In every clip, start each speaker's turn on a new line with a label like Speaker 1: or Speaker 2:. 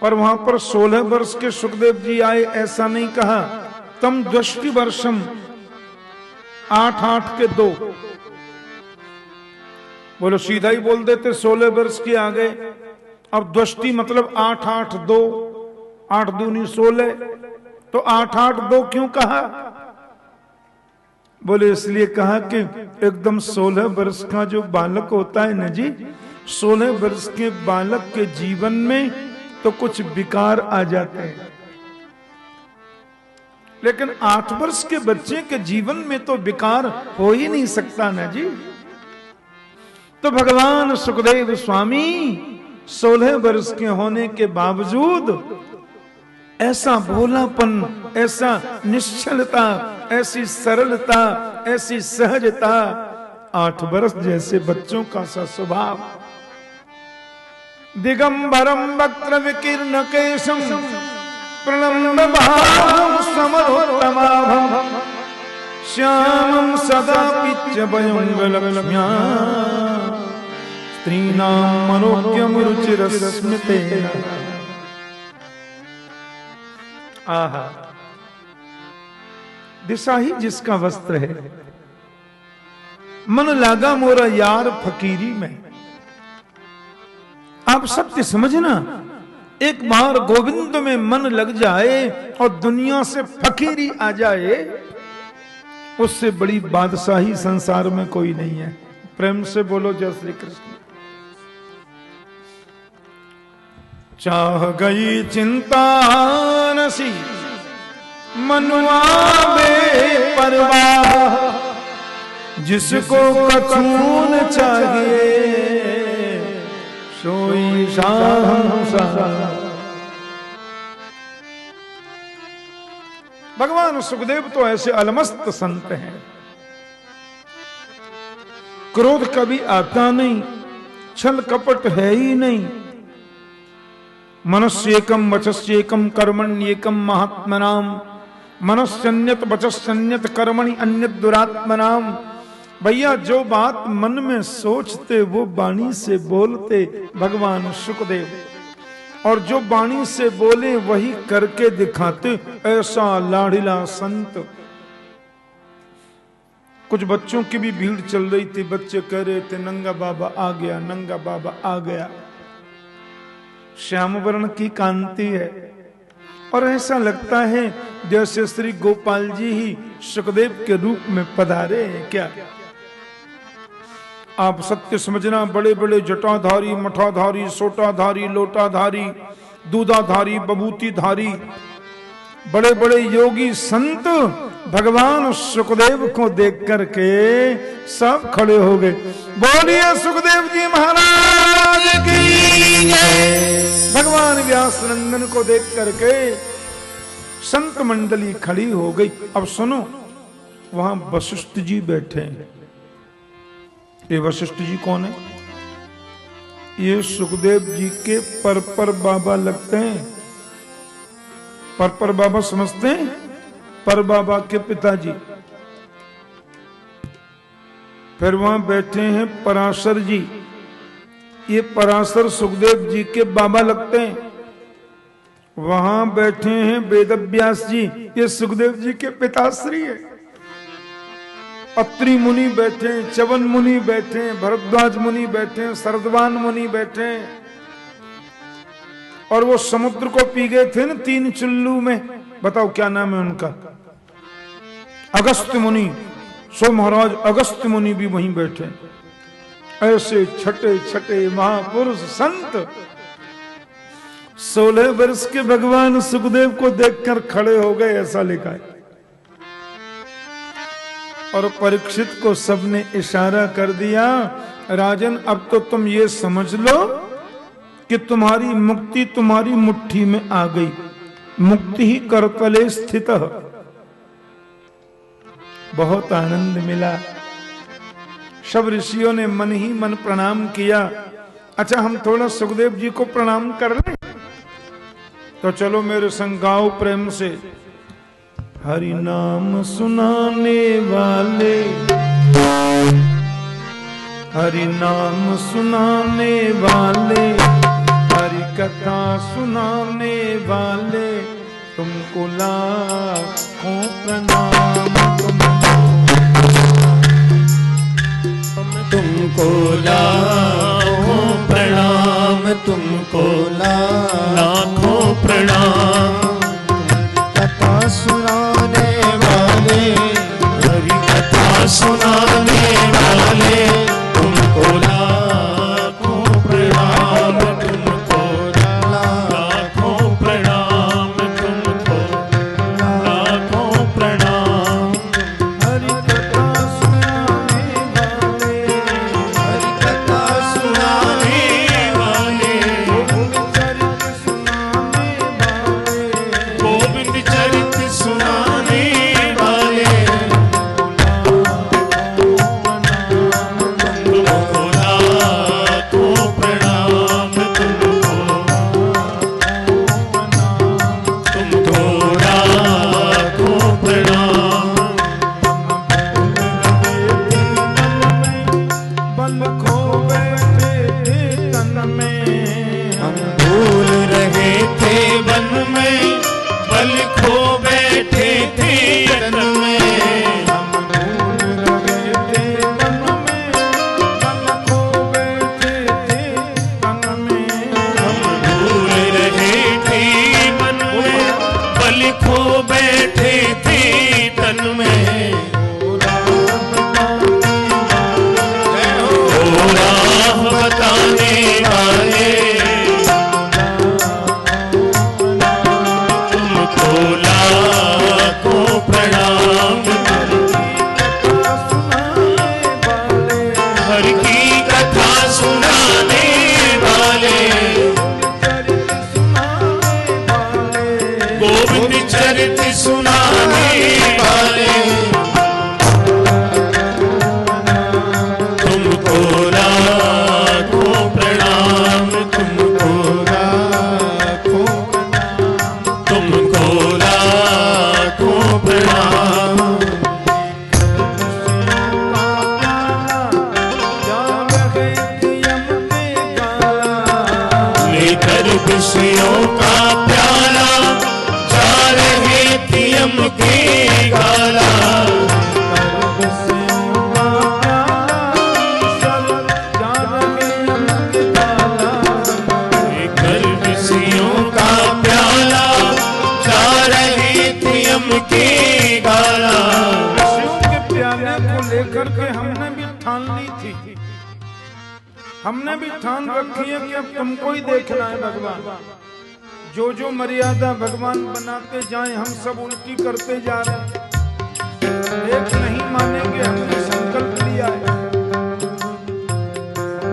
Speaker 1: पर वहां पर 16 वर्ष के सुखदेव जी आए ऐसा नहीं कहा। तम द्वष्टि वर्षम 8 के 2 बोलो, सीधा ही बोल देते 16 वर्ष के आ गए। अब द्वष्टि मतलब 8 2, 8 दूनी 16, तो 8 2 क्यों कहा? बोले इसलिए कहा कि एकदम 16 वर्ष का जो बालक होता है ना जी, 16 वर्ष के बालक के जीवन में तो कुछ विकार आ जाते हैं, लेकिन 8 वर्ष के बच्चे के जीवन में तो विकार हो ही नहीं सकता ना जी। तो भगवान सुखदेव स्वामी 16 वर्ष के होने के बावजूद ऐसा भोलापन, ऐसा निश्चलता, ऐसी सरलता, ऐसी सहजता, 8 वर्ष जैसे बच्चों का सा स्वभाव। दिगंबरम वक्त्र विकीर्ण केशम प्रणम्य भावं समरोत्तमाभं श्यामं सदा पिच्चभयंगलक्ष्म्या स्त्रीणां मनोज्ञमुरुचिरस्मितेन। आहा, दिशा ही जिसका वस्त्र है, मन लागा मोरा यार फकीरी में। आप सत्य समझना, एक बार गोविंद में मन लग जाए और दुनिया से फकीरी आ जाए, उससे बड़ी बादशाही संसार में कोई नहीं है। प्रेम से बोलो जय श्री कृष्ण। चाह गई चिंता नसी मनुआ बेपरवाह, जिसको कछून चाहिए सोई शाह। भगवान सुखदेव तो ऐसे अलमस्त संत हैं, क्रोध कभी आता नहीं, छल कपट है ही नहीं। मनस्येकम वचस्येकम कर्मण्येकम महात्मनाम, मनस्यन्यत वचस्यन्यत कर्मणि अन्यत दुरात्मनाम। भैया जो बात मन में सोचते वो वाणी से बोलते भगवान सुखदेव, और जो वाणी से बोले वही करके दिखाते ऐसा लाड़िला संत। कुछ बच्चों की भी भीड़ चल रही थी, बच्चे कह रहे थे नंगा बाबा आ गया, नंगा बाबा आ गया। श्याम वर्ण की कांति है, और ऐसा लगता है जैसे श्री गोपाल जी ही सुखदेव के रूप में पधारे हैं क्या। आप सत्य समझना, बड़े बड़े जटाधारी, मठाधारी, सोटाधारी, लोटाधारी, दूधाधारी, बबूतीधारी, बड़े बड़े योगी संत भगवान सुखदेव को देख करके सब खड़े हो गए। बोलिए सुखदेव जी महाराज की जय। भगवान व्यास नंदन को देख करके संत मंडली खड़ी हो गई। अब सुनो, वहां वशिष्ठ जी बैठे हैं। ये वशिष्ठ जी कौन है? ये सुखदेव जी के पर बाबा लगते हैं। पर बाबा समझते हैं? पर बाबा के पिताजी। फिर वहां बैठे हैं पराशर जी, ये पराशर सुखदेव जी के बाबा लगते हैं। वहां बैठे हैं वेदव्यास जी, ये सुखदेव जी के पिताश्री है। अत्रि मुनि बैठे, च्यवन मुनि बैठे, भरद्वाज मुनि बैठे, सरद्वान मुनि बैठे, और वो समुद्र को पी गए थे ना 3 चुल्लू में। बताओ क्या नाम है उनका? अगस्त्य मुनि। सो महाराज अगस्त्य मुनि भी वहीं बैठे। ऐसे छठे छठे महापुरुष संत 16 वर्ष के भगवान सुखदेव को देखकर खड़े हो गए, ऐसा लिखा है। और परीक्षित को सबने इशारा कर दिया, राजन अब तो तुम ये समझ लो कि तुम्हारी मुक्ति तुम्हारी मुट्ठी में आ गई। मुक्ति ही करतले स्थित। बहुत आनंद मिला। सब ऋषियों ने मन ही मन प्रणाम किया। अच्छा, हम थोड़ा सुखदेव जी को प्रणाम कर लें? तो चलो मेरे संग गाओ प्रेम से। हरि नाम सुनाने वाले, हरि नाम सुनाने वाले, हरि कथा सुनाने वाले तुमको लाखों प्रणाम।
Speaker 2: तुमको लाखों प्रणाम, तुमको लाखों प्रणाम। कथा सुनाने वाले, हरि कथा सुनाने वाले तुमको लाखों प्रणाम, तुमको लाखों प्रणाम, तुमको लाखों प्रणाम।
Speaker 1: हरि कथा सुनाने वाले,
Speaker 2: हरि कथा सुनाने वाले,
Speaker 1: गोविंद चरित सुनाने वाले,
Speaker 2: तुमको लाखों प्रणाम, तुमको लाखों प्रणाम।
Speaker 1: बल खो बैठे थे तन में,
Speaker 2: हम भूल रहे थे वन में, बल खो बैठे थे तन में।
Speaker 1: हम भूल रहे थे तन में, बल खो बैठे थे तन में।
Speaker 2: हम भूल रहे थे मन में, बल खो बैठे थे तन में। ओ राह बताने वाले, तुमको लाखों प्रणाम। हरि की कथा सुनाने वाले, गोविंद चरित सुनाने वाले, तुमको लाखों प्रणाम, तुमको लाखों, तुमको लाखों प्रणाम। लेकर विषयों का प्याला, जा रहे थे यम के गाला। लेकर विषयों का प्याला, जा रहे थे यम के गाला।
Speaker 1: के प्याले को लेकर के हमने भी ठान ली थी, हमने भी ठान रखी है कि अब तुमको ही देखना है भगवान। जो जो मर्यादा भगवान बनाते जाए हम सब उल्टी करते जा रहे हैं। एक नहीं मानेंगे, हमने संकल्प लिया है,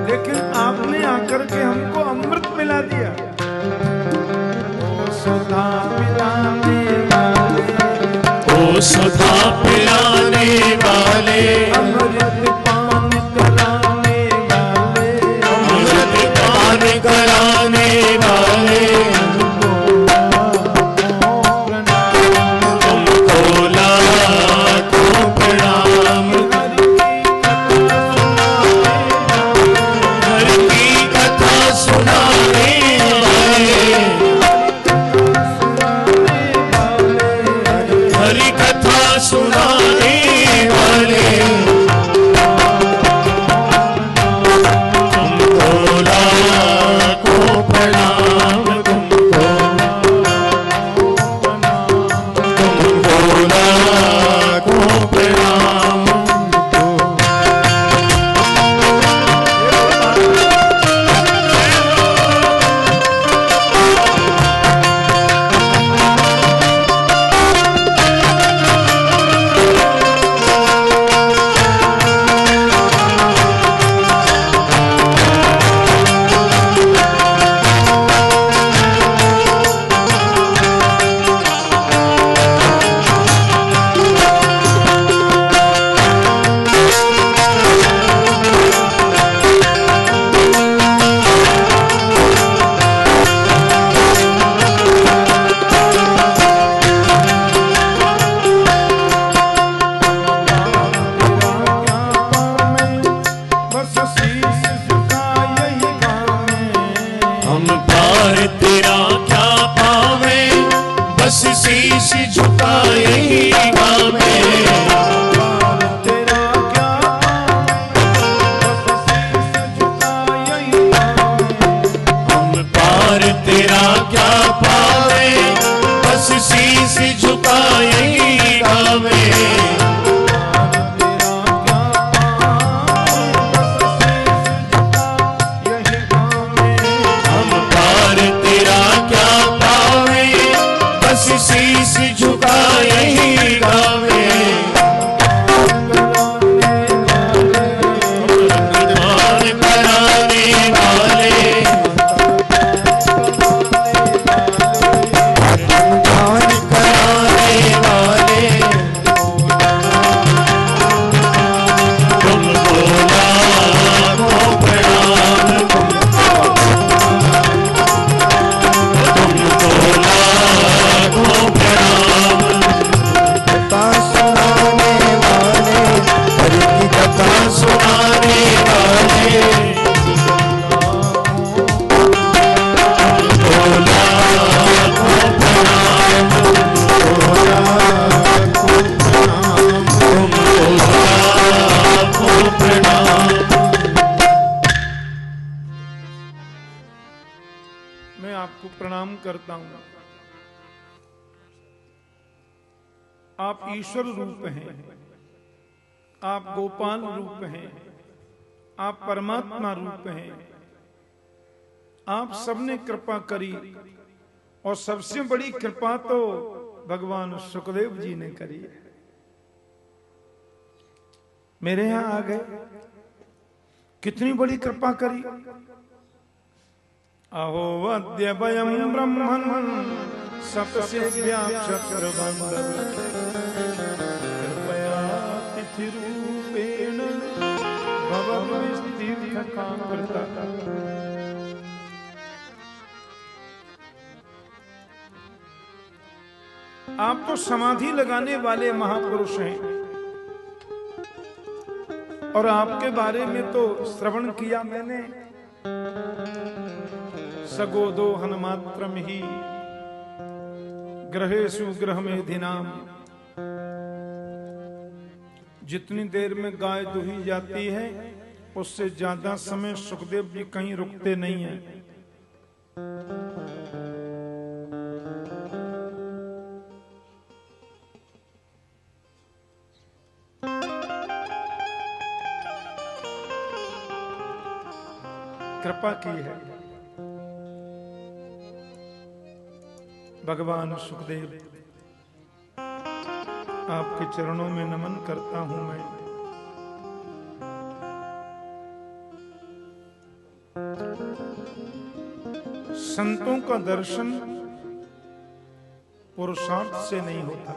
Speaker 1: लेकिन आपने आकर के हमको अमृत मिला दिया। ओ सुधा पिलाने वाले,
Speaker 2: ओ सुधा पिलाने वाले,
Speaker 1: अमृत पान कराने वाले,
Speaker 2: अमृत पान कराने वाले, तुमको लाखों प्रणाम। हरि की कथा सुनाने वाले, हरि कथा सुनाने वाले, शीश झुकाए गावे।
Speaker 1: तेरा क्या
Speaker 2: हम पार तेरा क्या पावे, बस शीश झुकाए गावे। शीश झुकाए ही गावे। मान कराने वाले, मान कराने वाले, तुमको लाखों प्रणाम, तुमको लाखों प्रणाम। कथा सुनाने वाले, हरि की कथा सुनाने वाले, तुमको लाखों प्रणाम, तुमको लाखों प्रणाम।
Speaker 1: मैं आपको प्रणाम करता हूं। आप ईश्वर रूप हैं, आप गोपाल रूप हैं, आप परमात्मा रूप हैं। आप सबने कृपा करी और सबसे बड़ी कृपा तो भगवान सुखदेव जी ने करी है। मेरे यहां आ गए, कितनी बड़ी कृपा करी। अहो अद्य वयम् ब्रह्मन् सप्तसेव्याक्षर बान्धव कृपया तिथिरूपेण भवद्विस्तीर्थकामृता। आप तो समाधि लगाने वाले महापुरुष हैं और आपके बारे में तो श्रवण किया मैंने। सगोदो हनुमात्रम ही ग्रहेषु ग्रह में धिनाम। जितनी देर में गाय दुही जाती है उससे ज्यादा समय सुखदेव जी कहीं रुकते नहीं हैं। कृपा की है भगवान सुखदेव। आपके चरणों में नमन करता हूं मैं। संतों का दर्शन पुरुषार्थ से नहीं होता,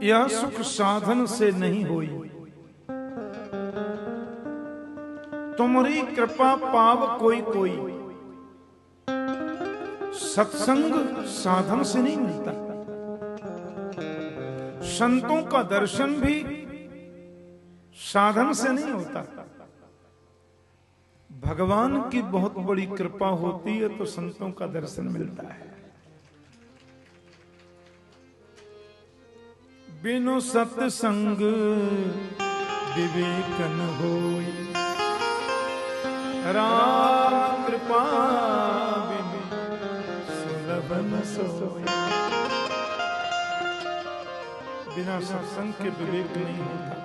Speaker 1: यह सुख साधन से नहीं होई। तुम्हारी कृपा पाव कोई कोई, सत्संग साधन से नहीं मिलता। संतों का दर्शन भी साधन से नहीं होता। भगवान की बहुत बड़ी कृपा होती है तो संतों का दर्शन मिलता है। बिनु सत्संग विवेक न होई, राम कृपा बिनु सुलभ न सोई। बिना सत्संग के विवेक नहीं होता,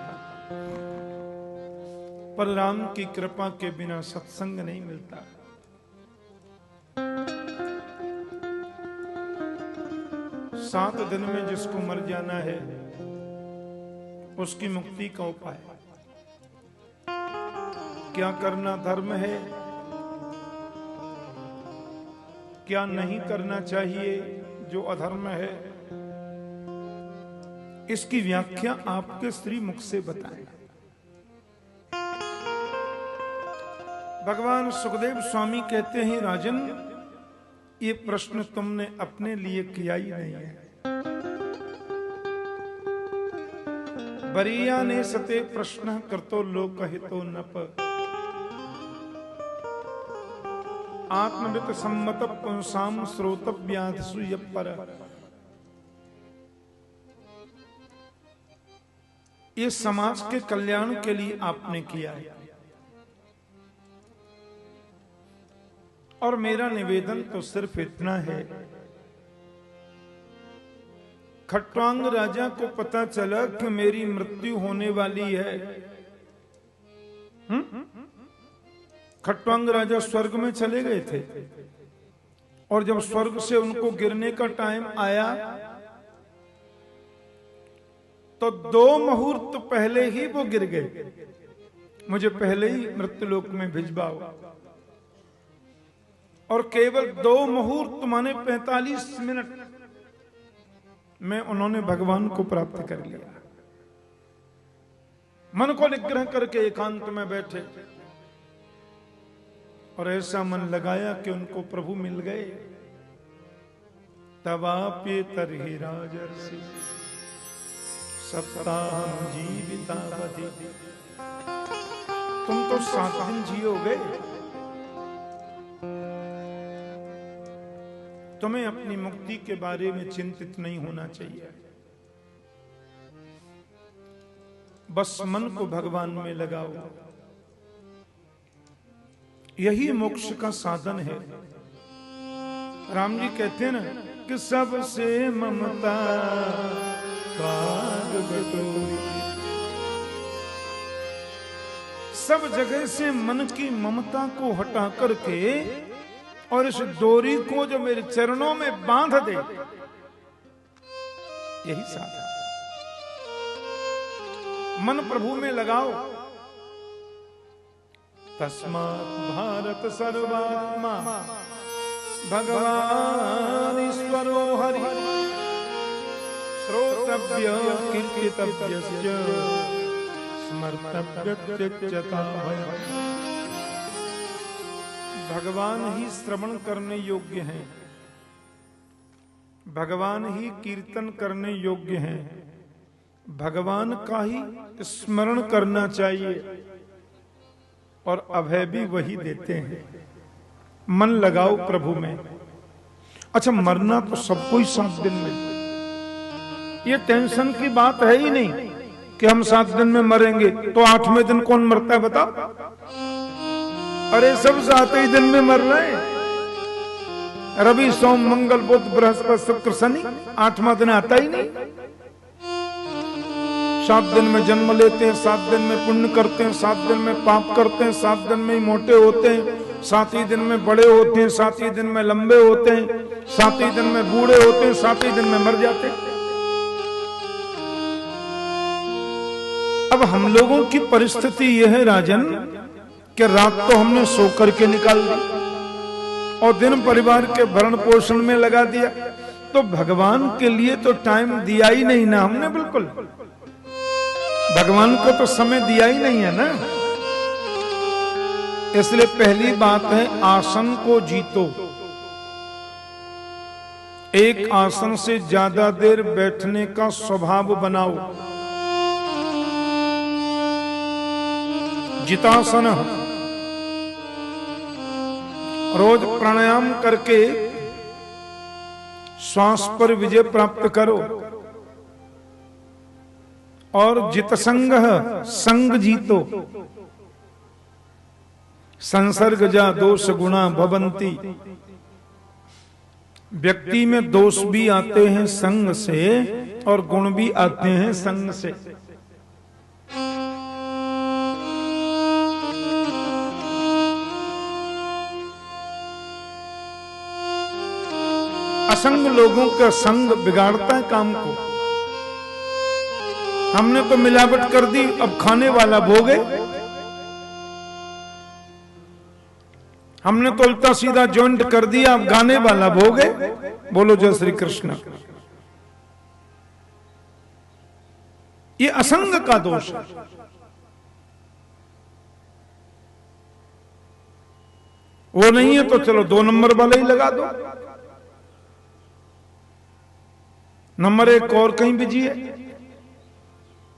Speaker 1: पर राम की कृपा के बिना सत्संग नहीं मिलता। 7 दिन में जिसको मर जाना है उसकी मुक्ति का उपाय क्या करना धर्म है, क्या नहीं करना चाहिए जो अधर्म है, इसकी व्याख्या आपके श्री मुख से बताएं। भगवान सुखदेव स्वामी कहते हैं, राजन ये प्रश्न तुमने अपने लिए किया ही नहीं है। बरिया ने सते प्रश्न करतो लोक हितो नप। आत्मवित सम्मत पुंसाम श्रोतव्याधसु पर। ये समाज के कल्याण के लिए आपने किया है, और मेरा निवेदन तो सिर्फ इतना है, खट्वांग राजा को पता चला कि मेरी मृत्यु होने वाली है। खट्वांग राजा स्वर्ग में चले गए थे, और जब स्वर्ग से उनको गिरने का टाइम आया तो 2 मुहूर्त पहले ही वो गिर गए। मुझे पहले ही मृत्युलोक में भिजवाओ, और केवल 2 मुहूर्त माने 45 मिनट में उन्होंने भगवान को प्राप्त कर लिया। मन को निग्रह करके एकांत में बैठे और ऐसा मन लगाया कि उनको प्रभु मिल गए। तवाप्ये तरहि राजर्षि सप्ताह जीवितावधि। तुम तो 7 दिन जियोगे, तुम्हें अपनी मुक्ति के बारे में चिंतित नहीं होना चाहिए। बस मन को भगवान में लगाओ, यही मोक्ष का साधन है। राम जी कहते हैं ना कि सबसे ममता काग बटोरी। सब जगह से मन की ममता को हटा करके और इस डोरी को जो मेरे चरणों में बांध दे, यही साधन। मन प्रभु में लगाओ। तस्मात् भारत सर्वात्मा भगवान ईश्वरो हरि श्रोतव्य कीर्तितव्यस्य स्मर्तव्यच्युता भयम्। भगवान ही श्रवण करने योग्य हैं, भगवान ही कीर्तन करने योग्य हैं, भगवान का ही स्मरण करना चाहिए, और अभय भी वही देते हैं। मन लगाओ प्रभु में। अच्छा, मरना तो सबको ही 7 दिन में, ये टेंशन की बात है ही नहीं कि हम 7 दिन में मरेंगे। तो 8वें दिन कौन मरता है बताओ? अरे सब 7 ही दिन में मर रहे हैं। रवि सोम मंगल बुध बृहस्पति शुक्र शनि, 8वां दिन आता ही नहीं। 7 दिन में जन्म लेते हैं, 7 दिन में पुण्य करते हैं, 7 दिन में पाप करते हैं, 7 दिन में मोटे होते हैं, 7 ही दिन में बड़े होते हैं, 7 ही दिन में लंबे होते हैं, 7 ही दिन में बूढ़े होते हैं, 7 ही दिन में मर जाते हैं। अब हम लोगों की परिस्थिति यह है राजन कि रात तो हमने सो करके निकाल दी और दिन परिवार के भरण पोषण में लगा दिया, तो भगवान के लिए तो टाइम दिया ही नहीं ना हमने। बिल्कुल भगवान को तो समय दिया ही नहीं है ना। इसलिए पहली बात है, आसन को जीतो। एक आसन से ज्यादा देर बैठने का स्वभाव बनाओ। जितासन, रोज प्राणायाम करके श्वास पर विजय प्राप्त करो। और जितसंग संग जीतो। संसर्गजा दोष गुणा भवंती। व्यक्ति में दोष भी आते हैं संग से और गुण भी आते हैं संग से। असंग लोगों का संग बिगाड़ता है काम को। हमने तो मिलावट कर दी, अब खाने वाला भोगे। हमने तो उल्टा सीधा जॉइंट कर दिया, अब गाने वाला भोगे। बोलो जय श्री कृष्ण। ये असंग का दोष है। वो नहीं है तो चलो 2 नंबर वाला ही लगा दो। नंबर 1 और कहीं बिजिए।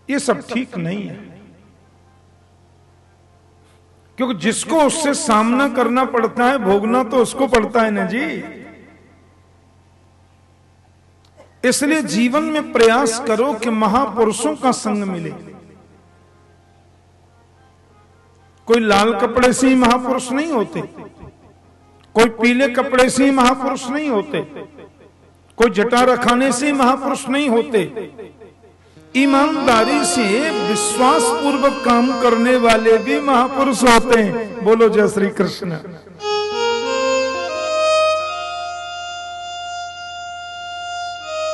Speaker 1: ये सब ठीक नहीं है। क्योंकि जिसको उससे सामना करना पड़ता है, भोगना तो उसको पड़ता है ना जी। इसलिए जीवन में प्रयास करो कि महापुरुषों का संग मिले। कोई लाल कपड़े से ही महापुरुष नहीं होते, कोई पीले कपड़े से ही महापुरुष नहीं होते, कोई जटा रखाने से ही महापुरुष नहीं होते। ईमानदारी से विश्वास पूर्वक काम करने वाले भी महापुरुष होते हैं। बोलो जय श्री कृष्ण।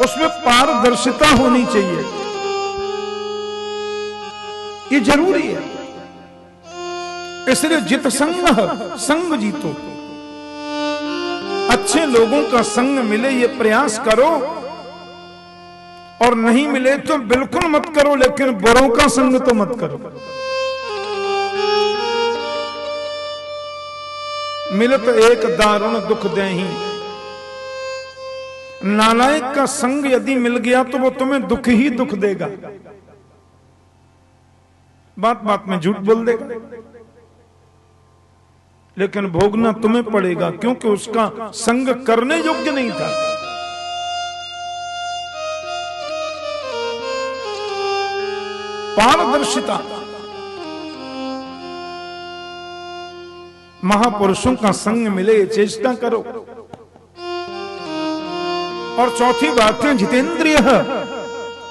Speaker 1: उसमें पारदर्शिता होनी चाहिए, ये जरूरी है। इसलिए जित संग संग जीतो, अच्छे लोगों का संग मिले ये प्रयास करो, और नहीं मिले तो बिल्कुल मत करो, लेकिन बुरों का संग तो मत करो। मिले तो एक दारुण दुख देही, नालायक का संग यदि मिल गया तो वो तुम्हें दुख ही दुख देगा, बात बात में झूठ बोल देगा, लेकिन भोगना तुम्हें पड़ेगा, क्योंकि उसका संग करने योग्य नहीं था। पारदर्शिता, महापुरुषों का संग मिले ये चेष्टा करो। और चौथी बात है जितेंद्रिय,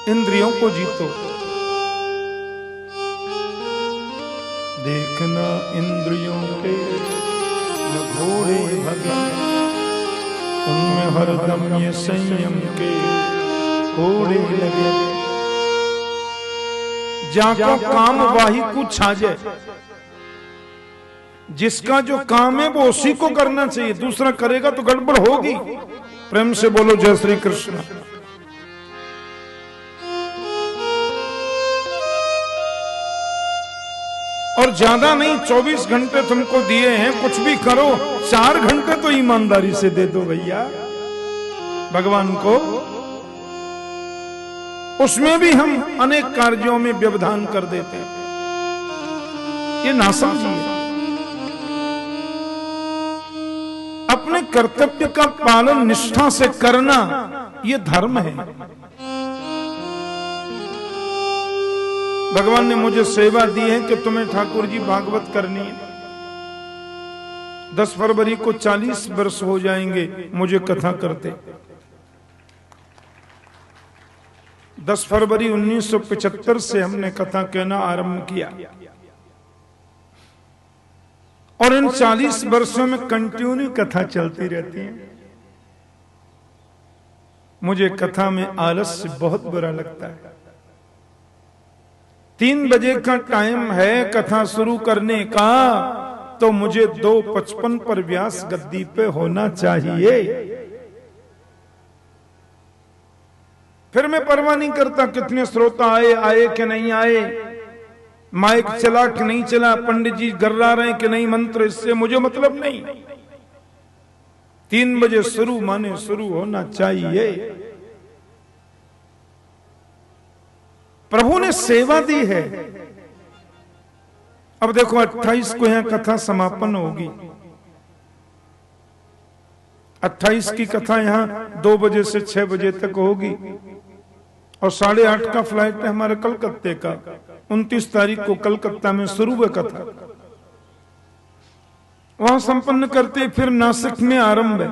Speaker 1: इंद्रियों को जीतो। देखना इंद्रियों के न घोड़े भगे, उनमें हरदम ये संयम के घोड़े लगे। जाको काम वाही को छाजे, जिसका जो काम है वो उसी को करना चाहिए, दूसरा करेगा तो गड़बड़ होगी। प्रेम से बोलो जय श्री कृष्ण। और ज्यादा नहीं, 24 घंटे तुमको दिए हैं, कुछ भी करो, 4 घंटे तो ईमानदारी से दे दो भैया भगवान को। उसमें भी हम अनेक कार्यों में व्यवधान कर देते हैं, ये नासमझी। अपने कर्तव्य का पालन निष्ठा से करना ये धर्म है। भगवान ने मुझे सेवा दी है कि तुम्हें ठाकुर जी भागवत करनी है। 10 फरवरी को 40 वर्ष हो जाएंगे मुझे कथा करते। 10 फरवरी 1975 से हमने कथा कहना आरंभ किया, और इन 40 वर्षों में कंटिन्यू कथा चलती रहती है। मुझे कथा में आलस्य बहुत बुरा लगता है। 3 बजे का टाइम है कथा शुरू करने का, तो मुझे 2:55 पर व्यास गद्दी पे होना चाहिए। फिर मैं परवाह नहीं करता कितने श्रोता आए कि नहीं आए, माइक चला कि नहीं चला, पंडित जी गर्रा रहे कि नहीं मंत्र, इससे मुझे मतलब नहीं। 3 बजे शुरू माने शुरू होना चाहिए। प्रभु ने सेवा दी है। अब देखो 28 को यहां कथा समापन होगी। 28 की कथा यहां 2 बजे से 6 बजे तक होगी, और 8:30 का फ्लाइट है हमारे कलकत्ते का। 29 तारीख को कलकत्ता में शुरू हुआ कथा, वहां संपन्न करते फिर नासिक में आरंभ है।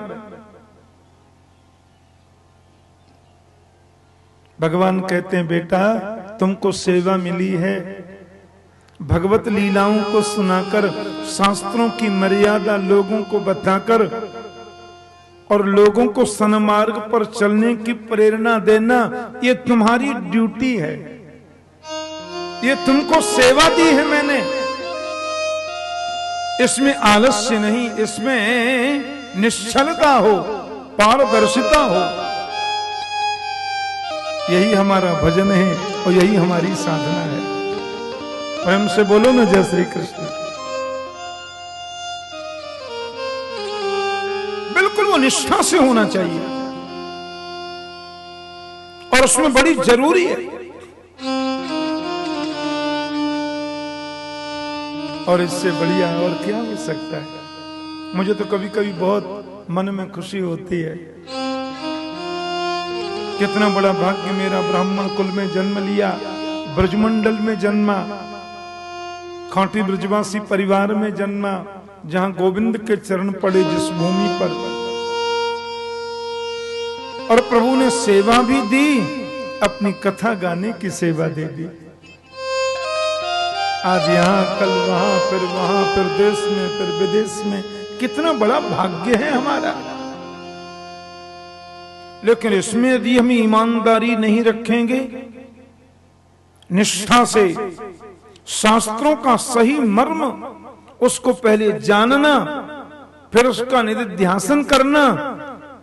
Speaker 1: भगवान कहते हैं बेटा तुमको सेवा मिली है, भगवत लीलाओं को सुनाकर, शास्त्रों की मर्यादा लोगों को बताकर, और लोगों को सन्मार्ग पर चलने की प्रेरणा देना, ये तुम्हारी ड्यूटी है। ये तुमको सेवा दी है मैंने। इसमें आलस्य नहीं, इसमें निश्चलता हो, पारदर्शिता हो। यही हमारा भजन है और यही हमारी साधना है। प्रेम से बोलो ना जय श्री कृष्ण। बिल्कुल वो निष्ठा से होना चाहिए, और उसमें बड़ी जरूरी है। और इससे बढ़िया और क्या हो सकता है। मुझे तो कभी कभी बहुत मन में खुशी होती है, कितना बड़ा भाग्य मेरा, ब्राह्मण कुल में जन्म लिया, ब्रजमंडल में जन्मा, खांटी ब्रजवासी परिवार में जन्मा, जहां गोविंद के चरण पड़े जिस भूमि पर, और प्रभु ने सेवा भी दी, अपनी कथा गाने की सेवा दे दी। आज यहां, कल वहां, फिर देश में, फिर विदेश में, कितना बड़ा भाग्य है हमारा। लेकिन इसमें यदि हम ईमानदारी नहीं रखेंगे, निष्ठा से शास्त्रों का सही मर्म उसको पहले जानना, फिर उसका निधिध्यासन करना,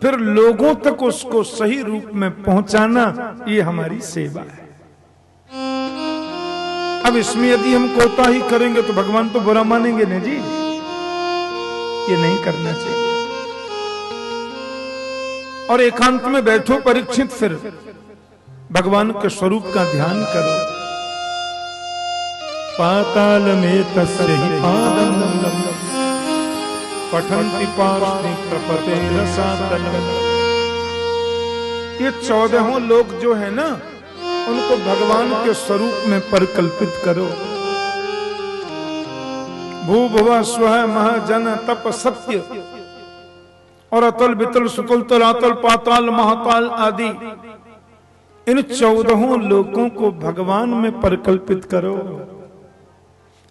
Speaker 1: फिर लोगों तक उसको सही रूप में पहुंचाना, ये हमारी सेवा है। अब इसमें यदि हम कोताही करेंगे तो भगवान तो बुरा मानेंगे ना जी, ये नहीं करना चाहिए। और एकांत में बैठो परीक्षित, फिर भगवान के स्वरूप का ध्यान करो। पाताल में तस्यहि पादम पठन्ति पार्श्वे प्रपते रसातलम। ये 14 लोग जो है ना, उनको भगवान के स्वरूप में परिकल्पित करो। भू भुवा स्वः मह जन तप सत्य, और अतल वितल सुतल तलातल पाताल महाकाल आदि, इन 14 लोगों को भगवान में परिकल्पित करो।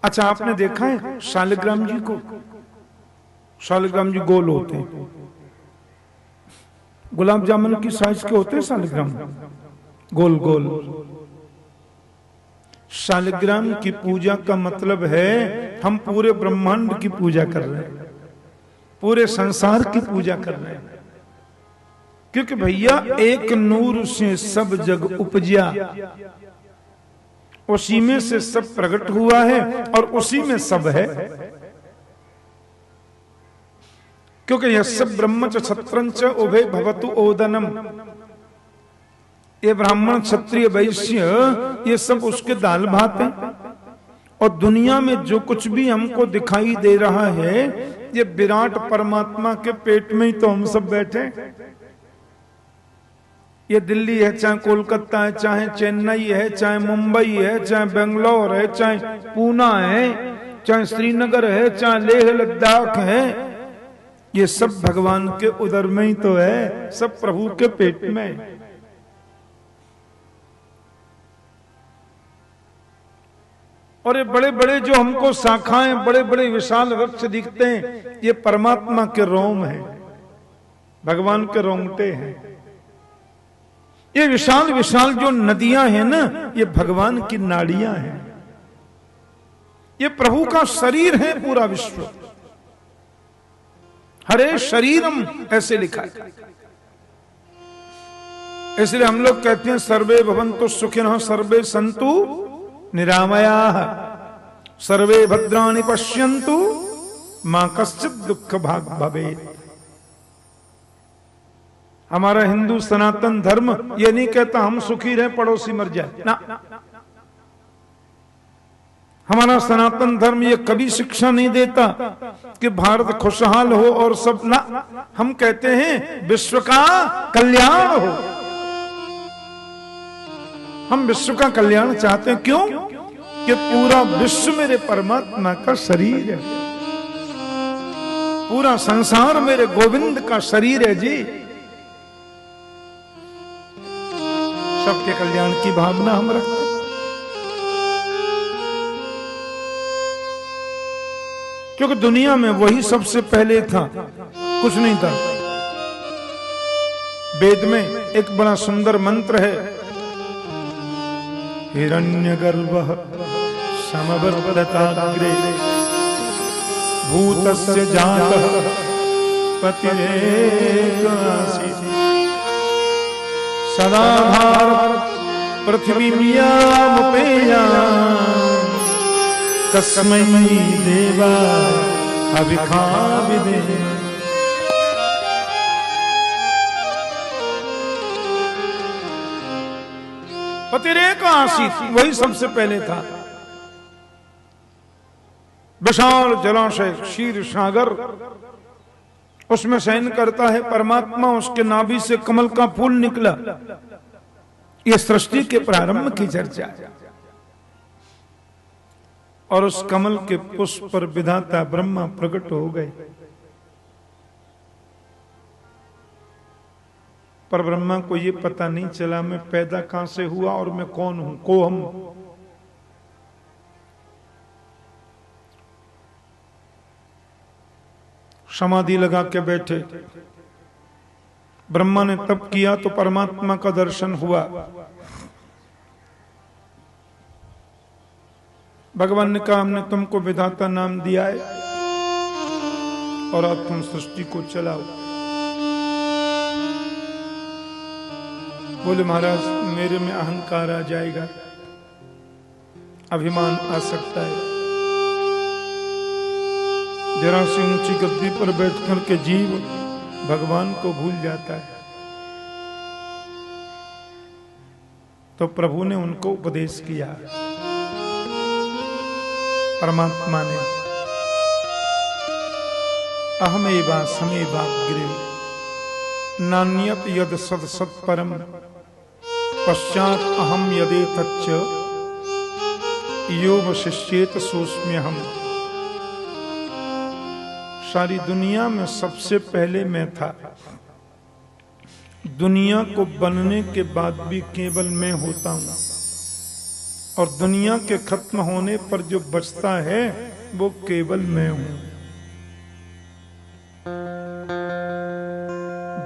Speaker 1: अच्छा, आपने देखा है शालिग्राम जी को? शालिग्राम जी गोल होते हैं, गुलाब जामुन की साइज के होते हैं शालिग्राम, गोल गोल। शालिग्राम की पूजा का मतलब है हम पूरे ब्रह्मांड की पूजा कर रहे हैं, पूरे संसार की पूजा कर रहे हैं। क्योंकि भैया एक नूर से सब जग उपजिया, उसी में से सब प्रकट हुआ है और उसी में सब है। क्योंकि यह सब ब्रह्म च क्षत्रंच उभय भवतु ओदनम, ये ब्राह्मण क्षत्रिय वैश्य ये सब उसके दाल भात हैं। और दुनिया में जो कुछ भी हमको दिखाई दे रहा है, ये विराट परमात्मा के पेट में ही तो हम सब बैठे। ये दिल्ली है, चाहे कोलकाता है, चाहे चेन्नई है, चाहे मुंबई है, चाहे बेंगलोर है, चाहे पूना है, चाहे श्रीनगर है, चाहे लेह लद्दाख है, ये सब भगवान के उदर में ही तो है, सब प्रभु के पेट में। और ये बड़े बड़े जो हमको शाखाएं, बड़े बड़े विशाल वृक्ष दिखते हैं, ये परमात्मा के रोम है, भगवान के रोंगटे हैं। ये विशाल विशाल जो नदियां हैं ना, ये भगवान की नाड़ियां हैं। ये प्रभु का शरीर है पूरा विश्व। हरे शरीरम ऐसे लिखा है। इसलिए हम लोग कहते हैं सर्वे भवन्तु सुखिनः सर्वे सन्तु निरामयाः सर्वे भद्राणि पश्यन्तु मां कश्चित् दुःख भाग् भवेत्। हमारा हिंदू सनातन धर्म ये नहीं कहता हम सुखी रहे पड़ोसी मर जाए ना। हमारा सनातन धर्म ये कभी शिक्षा नहीं देता कि भारत खुशहाल हो और सब ना। हम कहते हैं विश्व का कल्याण हो। हम विश्व का कल्याण चाहते हैं। क्यों? कि पूरा विश्व मेरे परमात्मा का शरीर है, पूरा संसार मेरे गोविंद का शरीर है जी। सबके कल्याण की भावना हम रखते हैं। क्योंकि दुनिया में वही सबसे पहले था, कुछ नहीं था। वेद में एक बड़ा सुंदर मंत्र है, हिरण्यगर्भः समवर्तताग्रे भूतस्य जातः पतिरेक आसीत् सदा भारत पृथ्वीमुपेयाम् तस्मै देवाय अभिखाविदे। पतिरेक आसीत्, वही सबसे पहले था। विशाल जलाशय क्षीर सागर, उसमें शयन करता है परमात्मा, उसके नाभि से कमल का फूल निकला। यह सृष्टि के प्रारंभ की चर्चा है। और उस कमल के पुष्प पर विधाता ब्रह्मा प्रकट हो गए। पर ब्रह्मा को यह पता नहीं चला मैं पैदा कहां से हुआ और मैं कौन हूं, को हम। समाधि लगा के बैठे। ब्रह्मा ने तप किया तो परमात्मा का दर्शन हुआ। भगवान ने कहा हमने तुमको विधाता नाम दिया है और अब तुम सृष्टि को चलाओ। बोले महाराज मेरे में अहंकार आ जाएगा, अभिमान आ सकता है। जरा सी ऊंची गद्दी पर बैठकर के जीव भगवान को भूल जाता है। तो प्रभु ने उनको उपदेश किया, परमात्मा ने, अहमेवा समेवाग्रे नान्यत यद सद सत परम पश्चात अहम यदे तच्च यो वशिष्येत सोस्म्यहम्। सारी दुनिया में सबसे पहले मैं था, दुनिया को बनने के बाद भी केवल मैं होता हूं, और दुनिया के खत्म होने पर जो बचता है वो केवल मैं हूं।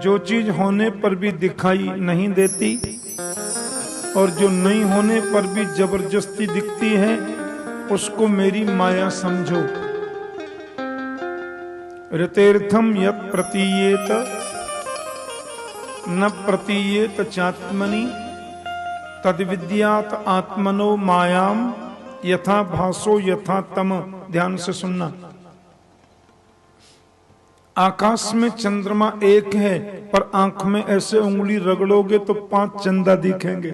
Speaker 1: जो चीज होने पर भी दिखाई नहीं देती और जो नहीं होने पर भी जबरदस्ती दिखती है, उसको मेरी माया समझो। ऋतेर्थम यत् प्रतीयेत न प्रतीयेत चात्मनि तद्विद्यात आत्मनो मायाम यथा भासो यथा तम। ध्यान से सुनना। आकाश में चंद्रमा एक है, पर आंख में ऐसे उंगली रगड़ोगे तो 5 चंदा दिखेंगे।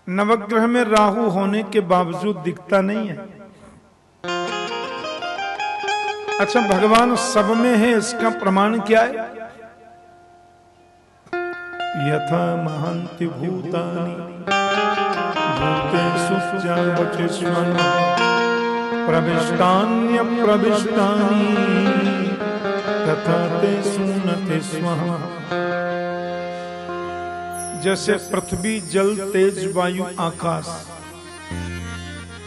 Speaker 1: नवग्रह में राहु होने के बावजूद दिखता नहीं है। अच्छा, भगवान सब में है, इसका प्रमाण क्या है? यथा महन्ति भूतानि भूतेषु वचस्वन् प्रविष्टान्य प्रविष्टानि तथा तेषु न तेष्वः। जैसे पृथ्वी, जल, तेज, वायु, आकाश,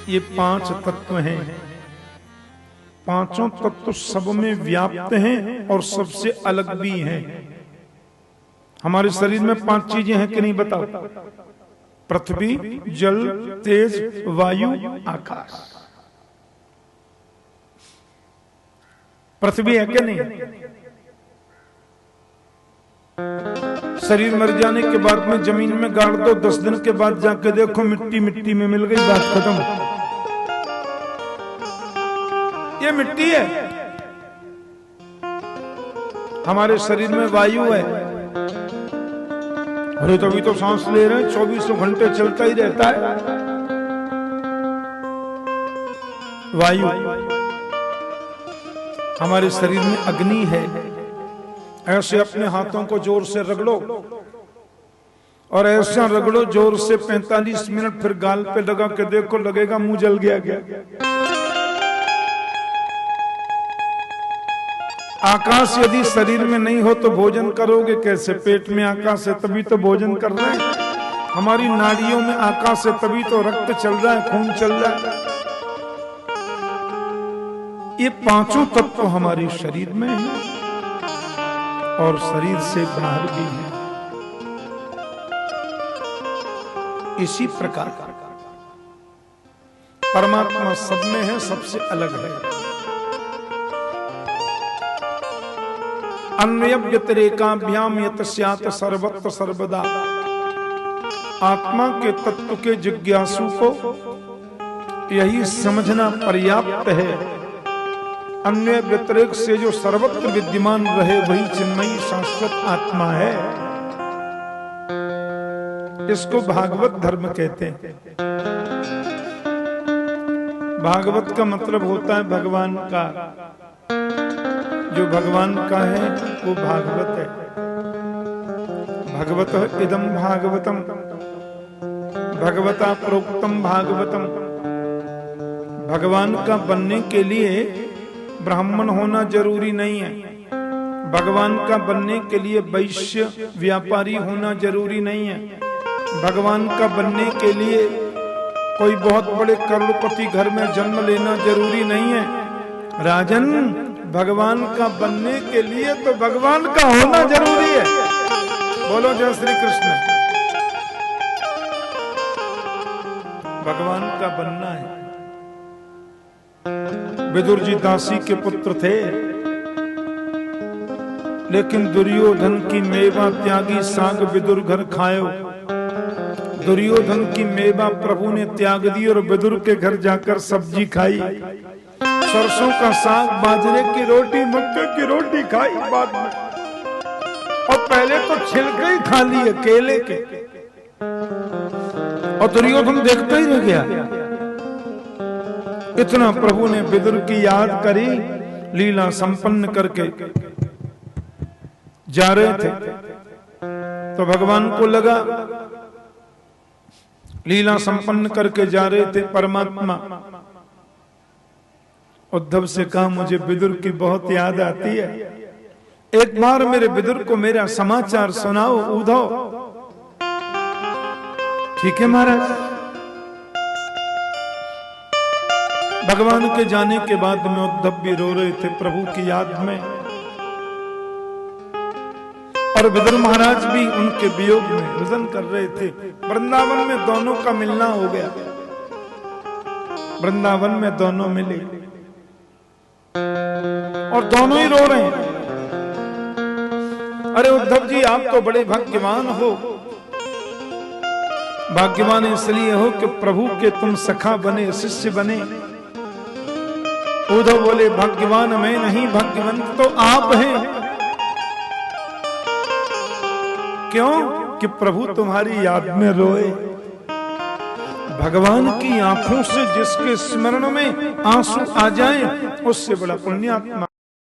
Speaker 1: ये 5 तत्व हैं। पांचों तत्व सब में व्याप्त हैं और सबसे अलग भी हैं। हमारे शरीर में 5 चीजें हैं कि नहीं बताओ? पृथ्वी, जल, तेज, वायु, आकाश। पृथ्वी है कि नहीं? शरीर मर जाने के बाद में जमीन में गाड़ दो, 10 दिन के बाद जाके देखो मिट्टी मिट्टी में मिल गई, बात खत्म। ये मिट्टी है। हमारे शरीर में वायु है। अरे तभी तो सांस ले रहे हैं, 24 घंटे चलता ही रहता है वायु। हमारे शरीर में अग्नि है। ऐसे अपने हाथों को जोर से रगड़ो और ऐसा रगड़ो जोर से 45 मिनट, फिर गाल पे लगा के देखो, लगेगा मुंह जल गया। आकाश यदि शरीर में नहीं हो तो भोजन करोगे कैसे? पेट में आकाश है तभी तो भोजन कर रहे हैं। हमारी नाड़ियों में आकाश है तभी तो रक्त चल रहा है, खून चल रहा है। ये 5 तत्व हमारे शरीर में है और शरीर से बाहर भी है। इसी प्रकार परमात्मा सब में है, सबसे अलग है। अन्वय व्यतिरेकाभ्याम यत स्यात् सर्वत्र सर्वदा। आत्मा के तत्व के जिज्ञासु को यही समझना पर्याप्त है, अन्य व्यतिरेक से जो सर्वत्र विद्यमान रहे वही चिन्मयी शाश्वत आत्मा है। इसको भागवत धर्म कहते हैं। भागवत का मतलब होता है भगवान का। जो भगवान का है वो भागवत है। भगवत इदम भागवतम, भगवता प्रोक्तम भागवतम। भगवान का बनने के लिए ब्राह्मण होना जरूरी नहीं है। भगवान का बनने के लिए वैश्य व्यापारी होना जरूरी नहीं है। भगवान का बनने के लिए कोई बहुत बड़े करोड़पति घर में जन्म लेना जरूरी नहीं है। राजन, भगवान का बनने के लिए तो भगवान का होना जरूरी है। बोलो जय श्री कृष्ण। भगवान का बनना है। विदुर जी दासी के पुत्र थे, लेकिन दुर्योधन की मेवा त्यागी साग विदुर घर खायो। दुर्योधन की मेवा प्रभु ने त्याग दी और विदुर के घर जाकर सब्जी खाई। सरसों का साग, बाजरे की रोटी, मक्के की रोटी खाई बाद में। और पहले तो छिलके ही खा लिए केले के। और दुर्योधन देखता ही रह गया। इतना प्रभु ने विदुर की याद करी, लीला संपन्न करके जा रहे थे तो भगवान को लगा, लीला संपन्न करके जा रहे थे परमात्मा। उद्धव से कहा, मुझे विदुर की बहुत याद आती है, एक बार मेरे विदुर को मेरा समाचार सुनाओ उद्धव। ठीक है महाराज। भगवान के जाने के बाद में उद्धव भी रो रहे थे प्रभु की याद में, और विदुर महाराज भी उनके वियोग में रुदन कर रहे थे। वृंदावन में दोनों का मिलना हो गया। वृंदावन में दोनों मिले और दोनों ही रो रहे हैं। अरे उद्धव जी, आप तो बड़े भाग्यवान हो। भाग्यवान इसलिए हो कि प्रभु के तुम सखा बने, शिष्य बने। उद्धव बोले, भाग्यवान मैं नहीं, भाग्यवंत तो आप हैं। क्यों? कि प्रभु तुम्हारी याद में रोए। भगवान की आंखों से जिसके स्मरण में आंसू आ जाए, उससे बड़ा पुण्यात्मा